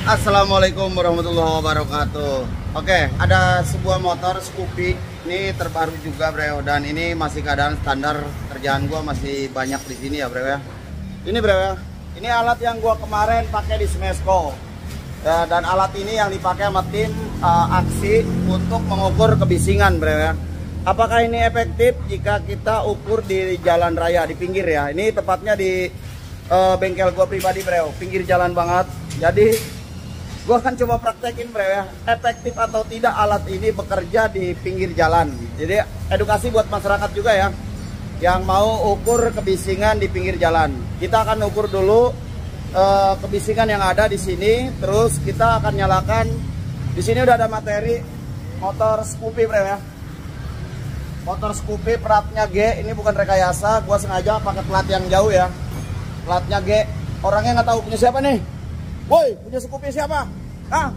Assalamualaikum warahmatullahi wabarakatuh. Oke, ada sebuah motor Scoopy. Ini terbaru juga, bro. Dan ini masih keadaan standar. Kerjaan gua masih banyak di sini ya, bro ya. Ini, bro ya. Ini alat yang gua kemarin pakai di Smesco. Ya, dan alat ini yang dipakai sama tim aksi untuk mengukur kebisingan, bro ya. Apakah ini efektif jika kita ukur di jalan raya, di pinggir ya? Ini tepatnya di bengkel gua pribadi, bro. Pinggir jalan banget. Jadi gua akan coba praktekin, bro ya, efektif atau tidak alat ini bekerja di pinggir jalan. Jadi edukasi buat masyarakat juga ya, yang mau ukur kebisingan di pinggir jalan. Kita akan ukur dulu kebisingan yang ada di sini, terus kita akan nyalakan. Di sini udah ada materi motor Scoopy, bro ya. Motor Scoopy platnya G, ini bukan rekayasa. Gua sengaja pakai plat yang jauh ya. Platnya G. Orangnya nggak tahu punya siapa nih. Woi, punya Scoopy siapa? Ah,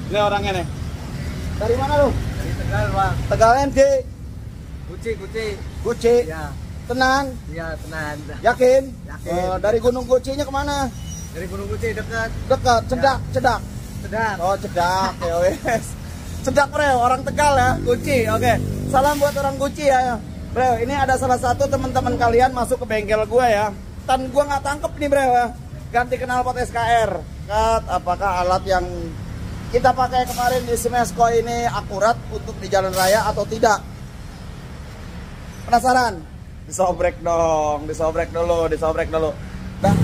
ini orangnya nih. Dari mana lu? Dari Tegal, Bang. Tegal ente. Guci. Ya. Tenan? Iya, tenang. Yakin? Yakin. Dari Gunung Gucinya kemana? Dari Gunung Guci dekat. Dekat. Cedak. Sedang. Oh, Cedak. Ya wes. Cedak, bro. Orang Tegal ya. Guci. Oke. Salam buat orang Guci ya. Bro, ini ada salah satu teman-teman kalian masuk ke bengkel gua ya. Dan gua nggak tangkep nih, bro ya. Ganti knalpot SKR. Apakah alat yang kita pakai kemarin di Smesco ini akurat untuk di jalan raya atau tidak? Penasaran? Disobrek dong, disobrek dulu. Nah.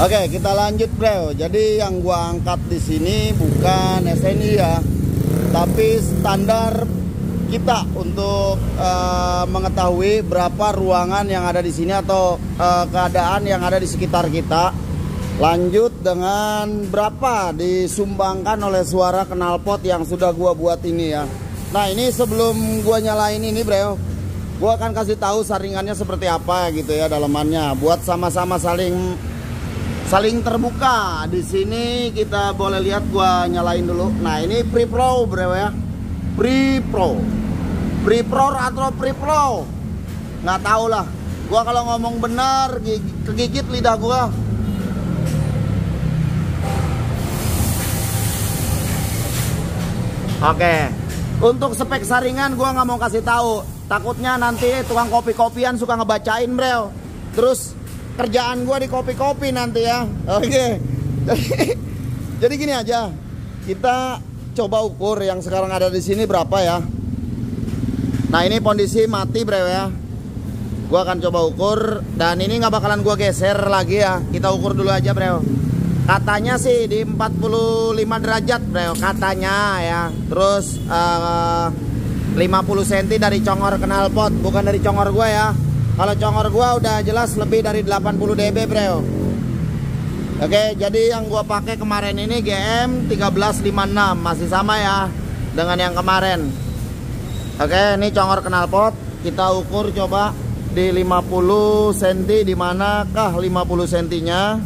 Oke, kita lanjut, bro. Jadi yang gua angkat di sini bukan SNI ya, tapi standar kita untuk mengetahui berapa ruangan yang ada di sini atau keadaan yang ada di sekitar kita. Lanjut dengan berapa disumbangkan oleh suara knalpot yang sudah gua buat ini ya. Nah, ini sebelum gua nyalain ini, bro, gua akan kasih tahu saringannya seperti apa gitu ya, dalamannya, buat sama-sama saling terbuka. Di sini kita boleh lihat, gua nyalain dulu. Nah, ini Pre-Pro, bro ya. Pre-Pro atau Pre-Pro, nggak tahu lah. Gua kalau ngomong benar kegigit lidah gua. Oke, untuk spek saringan gua nggak mau kasih tahu. Takutnya nanti tukang kopi-kopian suka ngebacain, bro. Terus kerjaan gua di kopi-kopi nanti ya. Oke. Jadi gini aja. Kita coba ukur yang sekarang ada di sini berapa ya. Nah, ini kondisi mati, bro ya. Gua akan coba ukur dan ini nggak bakalan gua geser lagi ya. Kita ukur dulu aja, bro. Katanya sih di 45 derajat, bro, katanya ya. Terus 50 cm dari congor knalpot, bukan dari congor gua ya. Kalau congor gua udah jelas lebih dari 80 dB, bro. Oke, jadi yang gua pakai kemarin ini GM 1356, masih sama ya dengan yang kemarin. Oke, ini congor knalpot, kita ukur coba di 50 cm. Di manakah 50 cm-nya?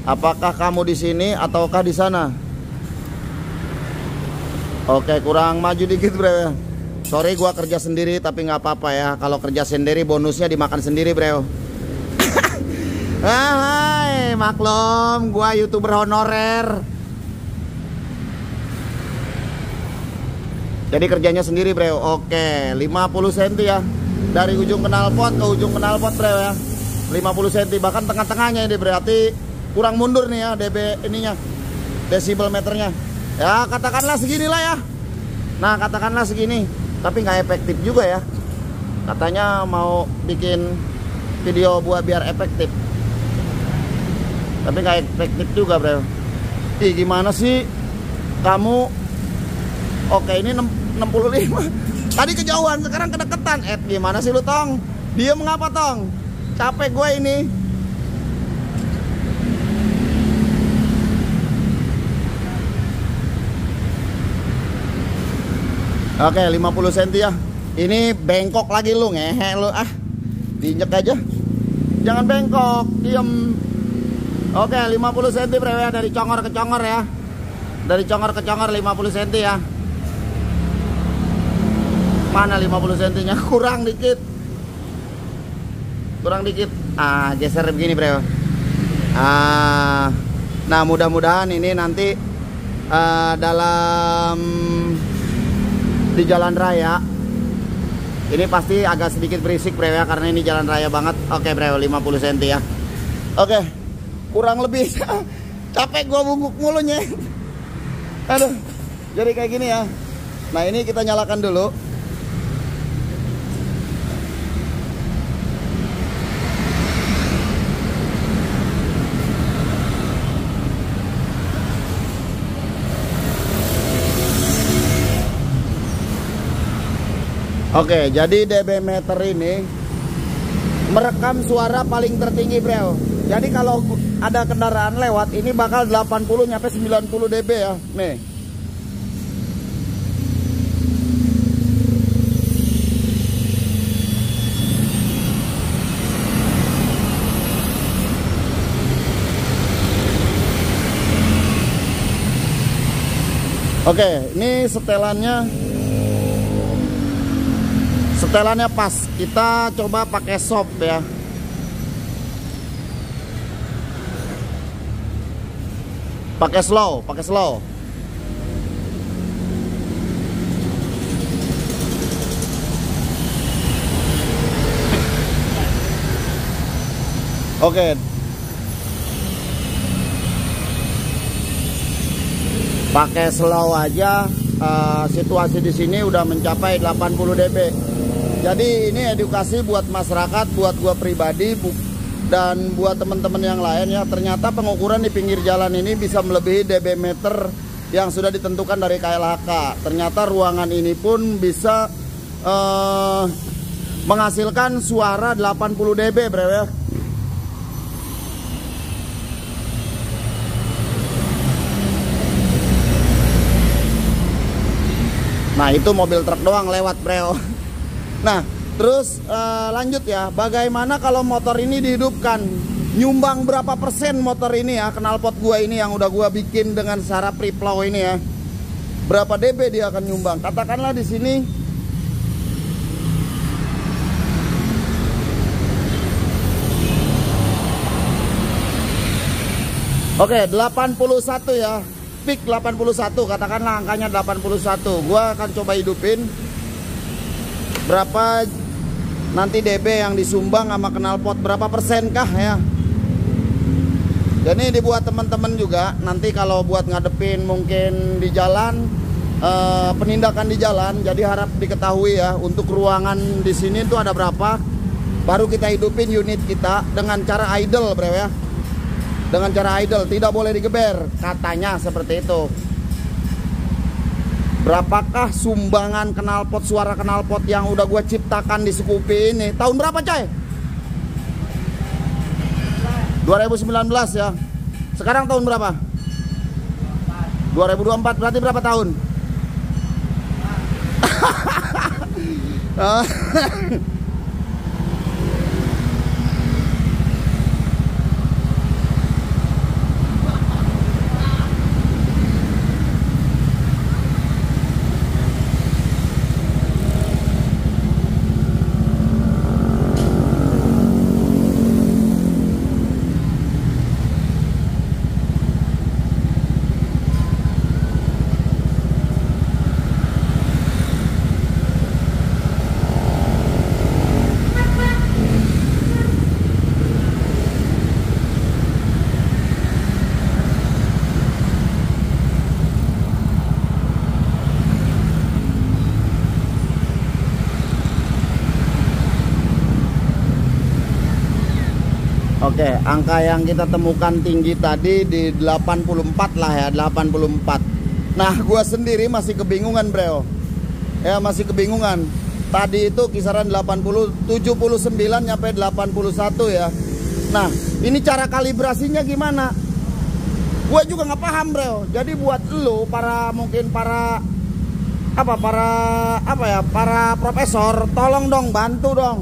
Apakah kamu di sini ataukah di sana? Oke, kurang maju dikit, bro. Sorry, gua kerja sendiri tapi nggak apa-apa ya. Kalau kerja sendiri bonusnya dimakan sendiri, bro. Hai, maklum, gua YouTuber honorer. Jadi kerjanya sendiri, bro. Oke, 50 cm ya. Dari ujung knalpot ke ujung knalpot, bro ya. 50 cm, bahkan tengah-tengahnya ini berarti kurang mundur nih ya dB ininya, desibel meternya. Ya, katakanlah seginilah ya. Nah, katakanlah segini. Tapi nggak efektif juga ya. Katanya mau bikin video buat biar efektif, tapi nggak efektif juga, bro. Ih, gimana sih kamu? Oke, ini 65. Tadi kejauhan, sekarang kedeketan. Gimana sih lu, Tong? Dia mengapa, Tong? Capek gue ini. Oke, 50 cm ya. Ini bengkok lagi lu, ngehe lu. Ah, diinjek aja. Jangan bengkok, diem. Oke, 50 cm, bro ya, dari congor ke congor ya. Dari congor ke congor 50 cm ya. Mana 50 cm-nya? Kurang dikit. Ah, geser begini, bro. Nah mudah-mudahan ini nanti dalam di jalan raya ini pasti agak sedikit berisik bro ya, karena ini jalan raya banget. Oke bro, 50 cm ya. Oke, kurang lebih capek gua bungkuk mulunya. Aduh, jadi kayak gini ya. Nah ini kita nyalakan dulu. Oke, jadi dB meter ini merekam suara paling tertinggi bro. Jadi kalau ada kendaraan lewat ini bakal 80 nyampe 90 dB ya. Nih. Oke, ini setelannya pas. Kita coba pakai soft ya. Pakai slow. Oke. Pakai slow aja, situasi di sini udah mencapai 80 dB. Jadi ini edukasi buat masyarakat, buat gua pribadi, dan buat teman-teman yang lain ya. Ternyata pengukuran di pinggir jalan ini bisa melebihi dB meter yang sudah ditentukan dari KLHK. Ternyata ruangan ini pun bisa menghasilkan suara 80 dB bro ya. Nah itu mobil truk doang lewat bro. Nah terus lanjut ya, bagaimana kalau motor ini dihidupkan? Nyumbang berapa persen motor ini ya, knalpot gua ini yang udah gua bikin dengan cara pre-plow ini ya. Berapa dB dia akan nyumbang? Katakanlah di sini oke, 81 ya. Peak 81, katakanlah angkanya 81. Gua akan coba hidupin berapa nanti dB yang disumbang sama knalpot, berapa persen kah ya. Jadi dibuat teman-teman juga nanti kalau buat ngadepin mungkin di jalan, penindakan di jalan. Jadi harap diketahui ya, untuk ruangan di sini tuh ada berapa, baru kita hidupin unit kita dengan cara idle bro ya. Dengan cara idle, tidak boleh digeber, katanya seperti itu. Berapakah sumbangan knalpot, suara knalpot yang udah gue ciptakan di Scoopy ini? Tahun berapa coy? 2019 ya. Sekarang tahun berapa? 2024, berarti berapa tahun? Oke, angka yang kita temukan tinggi tadi di 84 lah ya, 84. Nah, gua sendiri masih kebingungan, bro. Ya, masih kebingungan. Tadi itu kisaran 80, 79 nyampe 81 ya. Nah, ini cara kalibrasinya gimana? Gua juga nggak paham, bro. Jadi buat lo mungkin para profesor, tolong dong, bantu dong.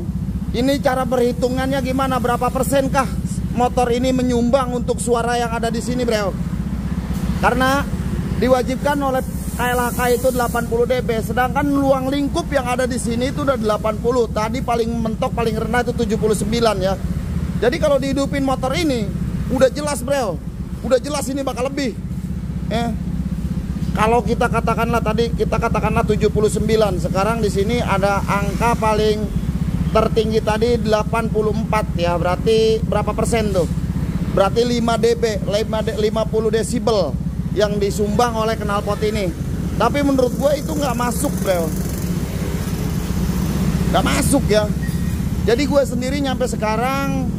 Ini cara perhitungannya gimana? Berapa persen kah motor ini menyumbang untuk suara yang ada di sini, bro? Karena diwajibkan oleh KLHK itu 80 dB, sedangkan ruang lingkup yang ada di sini itu udah 80. Tadi paling mentok, paling rendah itu 79 ya. Jadi kalau dihidupin motor ini, Udah jelas bro, udah jelas ini bakal lebih. Kalau kita katakanlah tadi kita katakanlah 79, sekarang di sini ada angka paling tertinggi tadi 84 ya, berarti berapa persen tuh? Berarti 5 dB, 50 desibel yang disumbang oleh knalpot ini. Tapi menurut gue itu nggak masuk bro, nggak masuk ya. Jadi gue sendiri nyampe sekarang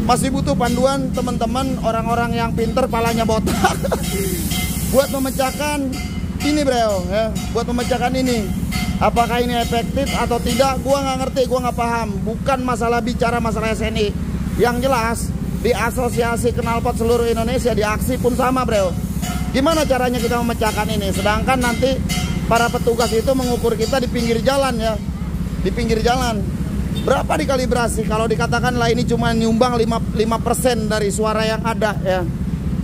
masih butuh panduan teman-teman orang-orang yang pinter palanya botak buat memecahkan ini bro ya, buat memecahkan ini. Apakah ini efektif atau tidak? Gua nggak ngerti, gua nggak paham. Bukan masalah bicara masalah SNI. Yang jelas di Asosiasi Knalpot seluruh Indonesia di aksi pun sama bro. Gimana caranya kita memecahkan ini? Sedangkan nanti para petugas itu mengukur kita di pinggir jalan ya, di pinggir jalan. Berapa dikalibrasi? Kalau dikatakanlah ini cuma nyumbang 5% dari suara yang ada ya.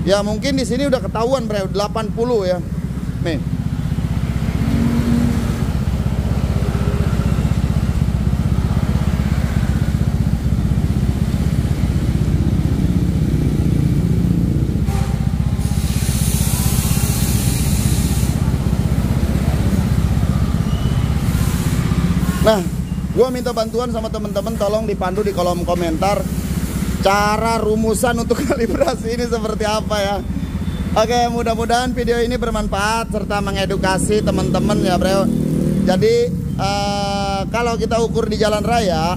Ya mungkin di sini udah ketahuan bro, 80 ya. Nih. Nah, gue minta bantuan sama teman-teman, tolong dipandu di kolom komentar cara rumusan untuk kalibrasi ini seperti apa ya. Oke, mudah-mudahan video ini bermanfaat serta mengedukasi teman-teman ya bro. Jadi kalau kita ukur di jalan raya,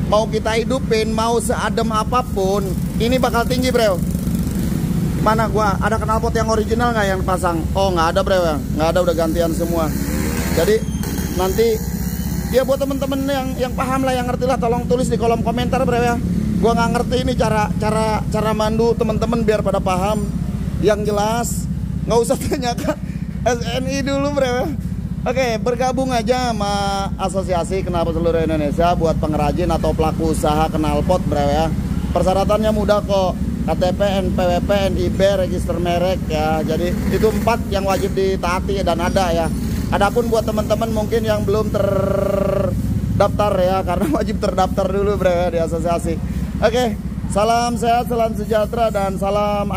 mau kita hidupin, mau seadem apapun, ini bakal tinggi bro. Mana gua ada knalpot yang original nggak yang pasang? Oh nggak ada bro ya, nggak ada, udah gantian semua. Jadi nanti ya buat temen-temen yang paham lah, yang ngerti lah, tolong tulis di kolom komentar bro ya. Gua nggak ngerti ini cara mandu temen-temen biar pada paham. Yang jelas nggak usah tanyakan SNI dulu bro ya. Oke, bergabung aja sama Asosiasi Knalpot seluruh Indonesia buat pengrajin atau pelaku usaha knalpot bro ya. Persyaratannya mudah kok, KTP, NPWP, NIB, register merek ya. Jadi itu 4 yang wajib ditaati dan ada ya. Adapun buat teman-teman mungkin yang belum terdaftar ya, karena wajib terdaftar dulu bro ya di asosiasi. Oke, salam sehat, salam sejahtera, dan salam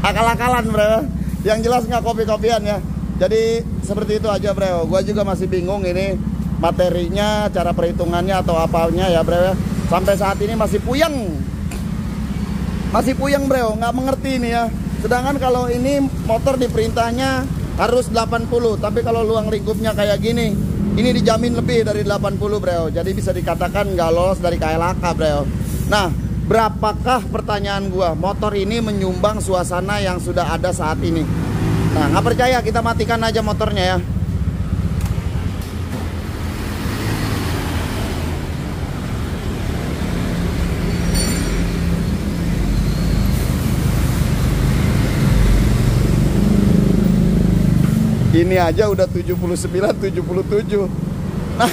akal-akalan bro. Yang jelas nggak kopi-kopian ya. Jadi seperti itu aja bro. Gua juga masih bingung ini materinya, cara perhitungannya atau apanya ya bro ya. Sampai saat ini masih puyeng bro, nggak mengerti ini ya. Sedangkan kalau ini motor diperintahnya harus 80, tapi kalau luang lingkupnya kayak gini, ini dijamin lebih dari 80 bro. Jadi bisa dikatakan nggak lolos dari KLAK bro. Nah, berapakah pertanyaan gua, motor ini menyumbang suasana yang sudah ada saat ini? Nah, nggak percaya, kita matikan aja motornya ya. Ini aja udah 79, 77. Nah,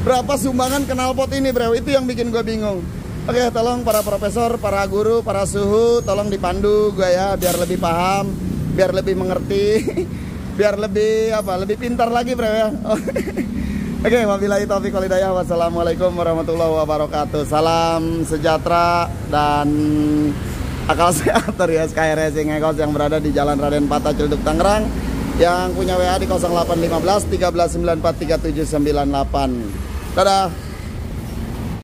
berapa sumbangan knalpot ini bro? Itu yang bikin gue bingung. Oke, tolong para profesor, para guru, para suhu, tolong dipandu gue ya, biar lebih paham, biar lebih mengerti, biar lebih lebih pintar lagi bro ya. Oke, wabillahi taufiq wal hidayah. Wassalamualaikum warahmatullahi wabarakatuh. Salam sejahtera dan akal sehat ya, Sky Racing Ecos yang berada di Jalan Raden Patah, Ciledug, Tangerang. Yang punya WA di 0815 1394 3798. Dadah.